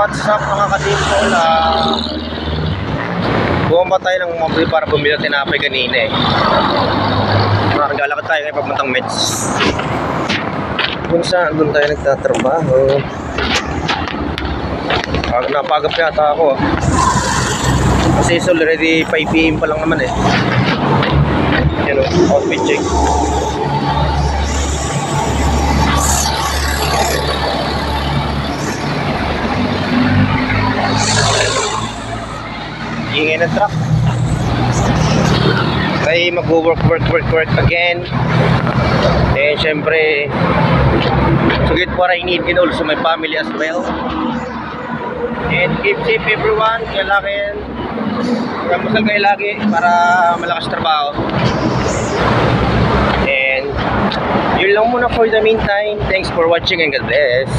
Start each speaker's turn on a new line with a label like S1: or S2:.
S1: what's up mga ka-teamstol? Bumaba tayo ng mobile para bumili ng tinapay kanina eh. Nakagalakad tayo ngayon papuntang Mets. Kung saan doon tayo nagtatrabaho. Napagap yata ako. Kasi it's already 5 PM pa lang naman eh. Yan o, outfit check. Ingay ng truck. Ay mag-work again. And syempre sugit what I need and also my family as well. And keep safe everyone. Kailangan magmasal kayo lagi para malakas trabaho. And yun lang muna for the meantime. Thanks for watching and God bless.